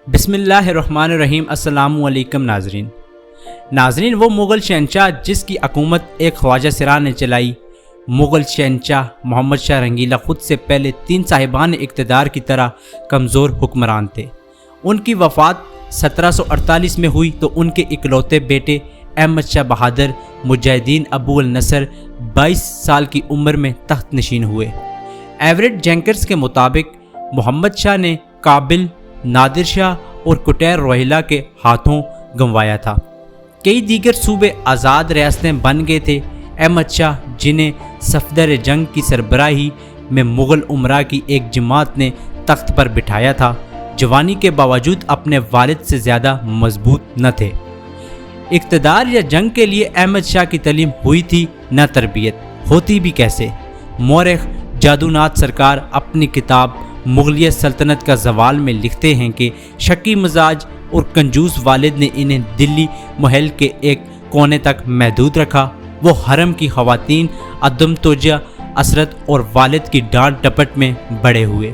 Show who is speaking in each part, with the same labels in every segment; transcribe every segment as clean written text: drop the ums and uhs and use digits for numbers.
Speaker 1: بسم اللہ الرحمن الرحیم۔ السلام علیکم ناظرین، وہ مغل شہنشاہ جس کی حکومت ایک خواجہ سرا نے چلائی، مغل شہنشاہ محمد شاہ رنگیلا خود سے پہلے 3 صاحبان اقتدار کی طرح کمزور حکمران تھے۔ ان کی وفات 1748 میں ہوئی تو ان کے اکلوتے بیٹے احمد شاہ بہادر مجاہدین ابو النصر 22 سال کی عمر میں تخت نشین ہوئے۔ ایوریٹ جینکرز کے مطابق محمد شاہ نے کابل، نادر شاہ اور کٹیر روہیلا کے ہاتھوں گنوایا تھا۔ کئی دیگر صوبے آزاد ریاستیں بن گئے تھے۔ احمد شاہ، جنہیں صفدر جنگ کی سربراہی میں مغل امراء کی ایک جماعت نے تخت پر بٹھایا تھا، جوانی کے باوجود اپنے والد سے زیادہ مضبوط نہ تھے۔ اقتدار یا جنگ کے لیے احمد شاہ کی تعلیم ہوئی تھی، نہ تربیت، ہوتی بھی کیسے۔ مورخ جادو ناتھ سرکار اپنی کتاب مغلیہ سلطنت کا زوال میں لکھتے ہیں کہ شکی مزاج اور کنجوس والد نے انہیں دلی محل کے ایک کونے تک محدود رکھا۔ وہ حرم کی خواتین، عدم توجہ، عسرت اور والد کی ڈانٹ ڈپٹ میں بڑے ہوئے۔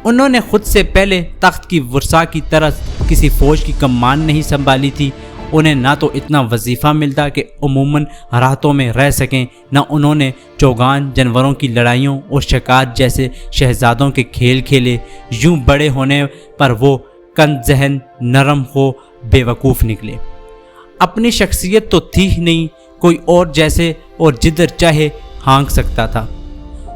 Speaker 1: انہوں نے خود سے پہلے تخت کی ورثاء کی طرح کسی فوج کی کمان نہیں سنبھالی تھی۔ انہیں نہ تو اتنا وظیفہ ملتا کہ عموماً راحتوں میں رہ سکیں، نہ انہوں نے چوگان جانوروں کی لڑائیوں اور شکار جیسے شہزادوں کے کھیل کھیلے۔ یوں بڑے ہونے پر وہ کند ذہن، نرم ہو، بے وقوف نکلے۔ اپنی شخصیت تو تھی ہی نہیں، کوئی اور جیسے اور جدھر چاہے ہانک سکتا تھا۔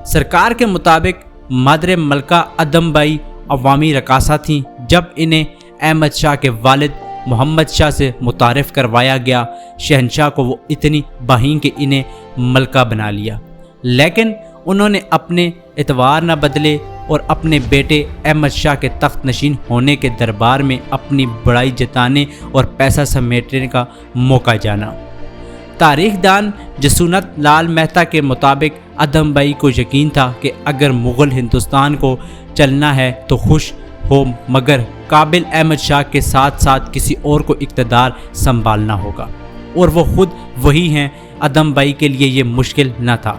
Speaker 1: سرکار کے مطابق مادر ملکہ ادم بائی عوامی رقاصہ تھیں۔ جب انہیں احمد شاہ کے والد محمد شاہ سے متعارف کروایا گیا، شہنشاہ کو وہ اتنی باہیں کہ انہیں ملکہ بنا لیا، لیکن انہوں نے اپنے اعتبار نہ بدلے اور اپنے بیٹے احمد شاہ کے تخت نشین ہونے کے دربار میں اپنی بڑائی جتانے اور پیسہ سمیٹنے کا موقع جانا۔ تاریخ دان جسونت لال مہتا کے مطابق ادم بائی کو یقین تھا کہ اگر مغل ہندوستان کو چلنا ہے تو خوش ہو، مگر قابل احمد شاہ کے ساتھ ساتھ کسی اور کو اقتدار سنبھالنا ہوگا، اور وہ خود وہی ہیں۔ ادم بائی کے لیے یہ مشکل نہ تھا۔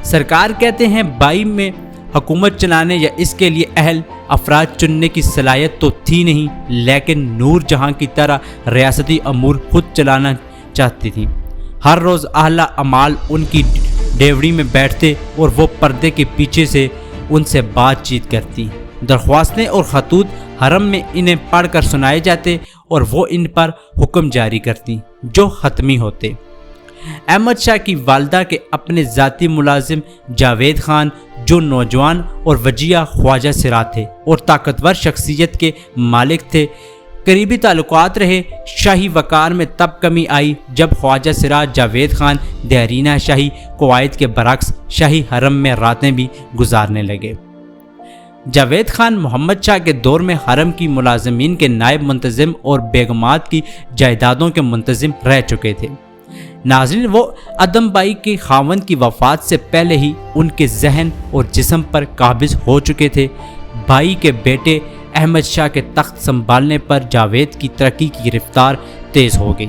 Speaker 1: سرکار کہتے ہیں بائی میں حکومت چلانے یا اس کے لیے اہل افراد چننے کی صلاحیت تو تھی نہیں، لیکن نور جہاں کی طرح ریاستی امور خود چلانا چاہتی تھی۔ ہر روز اعلیٰ اعمال ان کی ڈیوڑی میں بیٹھتے اور وہ پردے کے پیچھے سے ان سے بات چیت کرتی۔ درخواستیں اور خطوط حرم میں انہیں پڑھ کر سنائے جاتے اور وہ ان پر حکم جاری کرتی جو حتمی ہوتے۔ احمد شاہ کی والدہ کے اپنے ذاتی ملازم جاوید خان، جو نوجوان اور وجیہ خواجہ سرا تھے اور طاقتور شخصیت کے مالک تھے، قریبی تعلقات رہے۔ شاہی وقار میں تب کمی آئی جب خواجہ سرا جاوید خان دیرینہ شاہی قواعد کے برعکس شاہی حرم میں راتیں بھی گزارنے لگے۔ جاوید خان محمد شاہ کے دور میں حرم کی ملازمین کے نائب منتظم اور بیگمات کی جائیدادوں کے منتظم رہ چکے تھے۔ ناظرین، وہ ادم بائی کے خاوند کی وفات سے پہلے ہی ان کے ذہن اور جسم پر قابض ہو چکے تھے۔ بائی کے بیٹے احمد شاہ کے تخت سنبھالنے پر جاوید کی ترقی کی رفتار تیز ہو گئی۔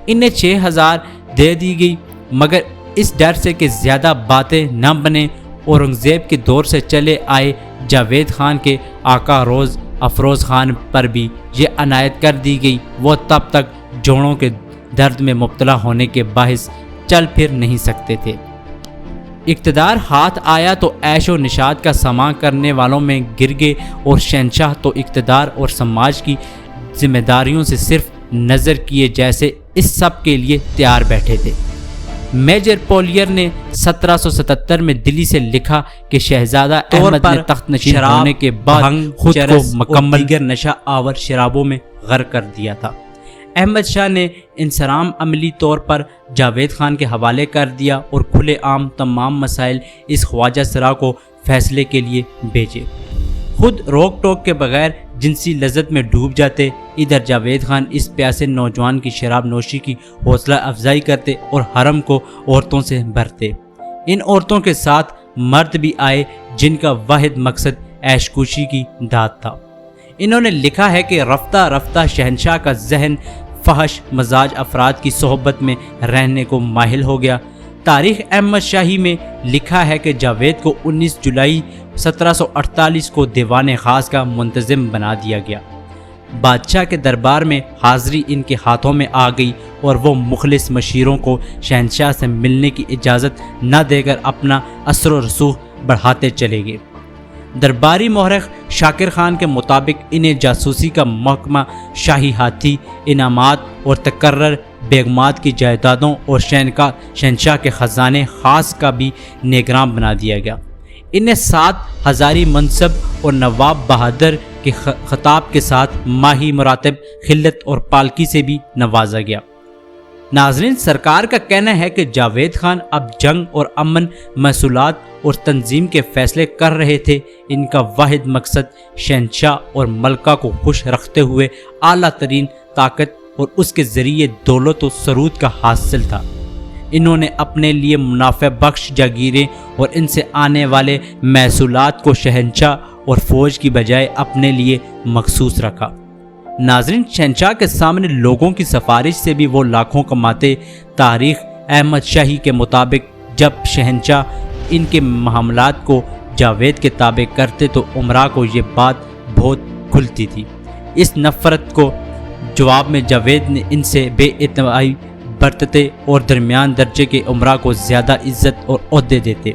Speaker 1: انہیں 6000 دے دی گئی، مگر اس ڈر سے کہ زیادہ باتیں نہ بنیں، اورنگزیب کے دور سے چلے آئے جاوید خان کے آقا روز افروز خان پر بھی یہ عنایت کر دی گئی۔ وہ تب تک جوڑوں کے درد میں مبتلا ہونے کے باعث چل پھر نہیں سکتے تھے۔ اقتدار ہاتھ آیا تو عیش و نشاط کا سامان کرنے والوں میں گر گئے، اور شہنشاہ تو اقتدار اور سماج کی ذمہ داریوں سے صرف نظر کیے جیسے اس سب کے لیے تیار بیٹھے تھے۔ میجر پولیر نے 1777 میں دلی سے لکھا کہ شہزادہ احمد نے تخت نشین ہونے کے بعد خود کو مکمل دیگر نشہ آور شرابوں میں غرق کر دیا تھا۔ احمد شاہ نے انصرام عملی طور پر جاوید خان کے حوالے کر دیا اور کھلے عام تمام مسائل اس خواجہ سرا کو فیصلے کے لیے بھیجے۔ خود روک ٹوک کے بغیر جنسی لذت میں ڈوب جاتے، ادھر جاوید خان اس پیاسے نوجوان کی شراب نوشی کی حوصلہ افزائی کرتے اور حرم کو عورتوں سے بھرتے۔ ان عورتوں کے ساتھ مرد بھی آئے جن کا واحد مقصد عیش کوشی کی داد تھا۔ انہوں نے لکھا ہے کہ رفتہ رفتہ شہنشاہ کا ذہن فحش مزاج افراد کی صحبت میں رہنے کو مائل ہو گیا۔ تاریخ احمد شاہی میں لکھا ہے کہ جاوید کو 19 جولائی 1748 کو دیوان خاص کا منتظم بنا دیا گیا۔ بادشاہ کے دربار میں حاضری ان کے ہاتھوں میں آ گئی اور وہ مخلص مشیروں کو شہنشاہ سے ملنے کی اجازت نہ دے کر اپنا اثر و رسوخ بڑھاتے چلے گئے۔ درباری مورخ شاکر خان کے مطابق انہیں جاسوسی کا محکمہ، شاہی ہاتھی، انعامات اور تقرر بیگمات کی جائیدادوں اور شہنشاہ کے خزانے خاص کا بھی نگراں بنا دیا گیا۔ انہیں 7 ہزاری منصب اور نواب بہادر کے خطاب کے ساتھ ماہی مراتب، خلت اور پالکی سے بھی نوازا گیا۔ ناظرین، سرکار کا کہنا ہے کہ جاوید خان اب جنگ اور امن، محصولات اور تنظیم کے فیصلے کر رہے تھے۔ ان کا واحد مقصد شہنشاہ اور ملکہ کو خوش رکھتے ہوئے اعلیٰ ترین طاقت اور اس کے ذریعے دولت و سرود کا حاصل تھا۔ انہوں نے اپنے لیے منافع بخش جاگیریں اور ان سے آنے والے محصولات کو شہنشاہ اور فوج کی بجائے اپنے لیے مخصوص رکھا۔ ناظرین، شہنشاہ کے سامنے لوگوں کی سفارش سے بھی وہ لاکھوں کماتے۔ تاریخ احمد شاہی کے مطابق جب شہنشاہ ان کے معاملات کو جاوید کے تابع کرتے تو امراء کو یہ بات بہت کھلتی تھی۔ اس نفرت کو جواب میں جاوید نے ان سے بے اعتمادی برتتے اور درمیان درجے کے امراء کو زیادہ عزت اور عہدے دیتے۔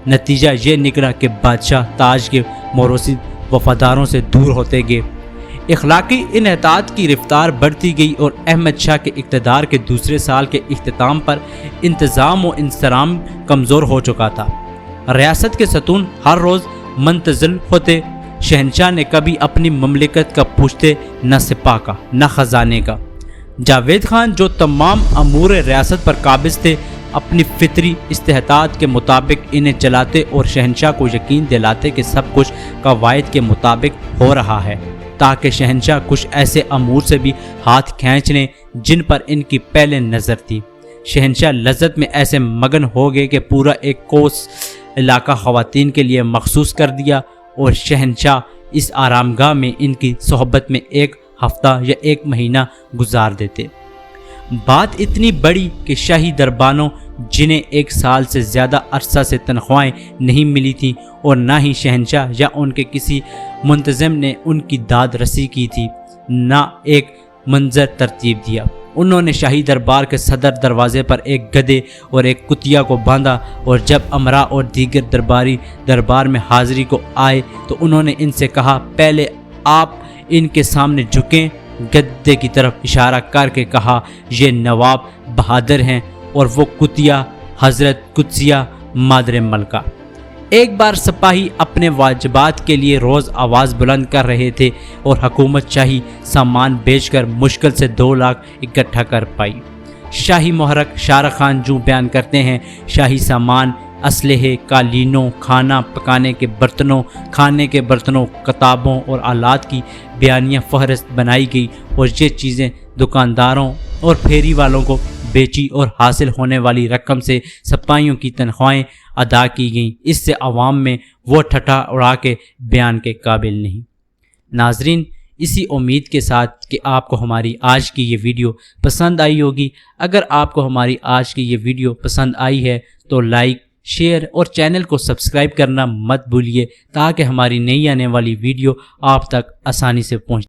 Speaker 1: نتیجہ یہ نکلا کہ بادشاہ تاج کے موروثی وفاداروں سے دور ہوتے گئے۔ اخلاقی انحطاط کی رفتار بڑھتی گئی اور احمد شاہ کے اقتدار کے دوسرے سال کے اختتام پر انتظام و انصرام کمزور ہو چکا تھا۔ ریاست کے ستون ہر روز منتزل ہوتے۔ شہنشاہ نے کبھی اپنی مملکت کا پوچھتے نہ سپاہ کا نہ خزانے کا۔ جاوید خان جو تمام امور ریاست پر قابض تھے، اپنی فطری استحطاط کے مطابق انہیں چلاتے اور شہنشاہ کو یقین دلاتے کہ سب کچھ قواعد کے مطابق ہو رہا ہے، تاکہ شہنشاہ کچھ ایسے امور سے بھی ہاتھ کھینچ لیں جن پر ان کی پہلے نظر تھی۔ شہنشاہ لذت میں ایسے مگن ہو گئے کہ پورا ایک کوس علاقہ خواتین کے لیے مخصوص کر دیا اور شہنشاہ اس آرامگاہ میں ان کی صحبت میں 1 ہفتہ یا 1 مہینہ گزار دیتے۔ بات اتنی بڑی کہ شاہی دربانوں جنہیں 1 سال سے زیادہ عرصہ سے تنخواہیں نہیں ملی تھیں اور نہ ہی شہنشاہ یا ان کے کسی منتظم نے ان کی داد رسی کی تھی، نہ ایک منظر ترتیب دیا۔ انہوں نے شاہی دربار کے صدر دروازے پر ایک گدھے اور ایک کتیا کو باندھا اور جب امراء اور دیگر درباری دربار میں حاضری کو آئے تو انہوں نے ان سے کہا، پہلے آپ ان کے سامنے جھکیں۔ گدھے کی طرف اشارہ کر کے کہا، یہ نواب بہادر ہیں اور وہ کتیا حضرت قدسیہ مادر ملکہ۔ ایک بار سپاہی اپنے واجبات کے لیے روز آواز بلند کر رہے تھے اور حکومت شاہی سامان بیچ کر مشکل سے 2 لاکھ اکٹھا کر پائی۔ شاہی محرک شارخ خان جو بیان کرتے ہیں، شاہی سامان، اسلحے، قالینوں، کھانا پکانے کے برتنوں، کھانے کے برتنوں، کتابوں اور آلات کی بیانیہ فہرست بنائی گئی اور یہ چیزیں دکانداروں اور پھیری والوں کو بیچی اور حاصل ہونے والی رقم سے سپاہیوں کی تنخواہیں ادا کی گئیں۔ اس سے عوام میں وہ ٹھٹھا اڑا کے بیان کے قابل نہیں۔ ناظرین، اسی امید کے ساتھ کہ آپ کو ہماری آج کی یہ ویڈیو پسند آئی ہوگی۔ اگر آپ کو ہماری آج کی یہ ویڈیو پسند آئی ہے تو لائک، شیئر اور چینل کو سبسکرائب کرنا مت بھولیے تاکہ ہماری نئی آنے والی ویڈیو آپ تک آسانی سے پہنچ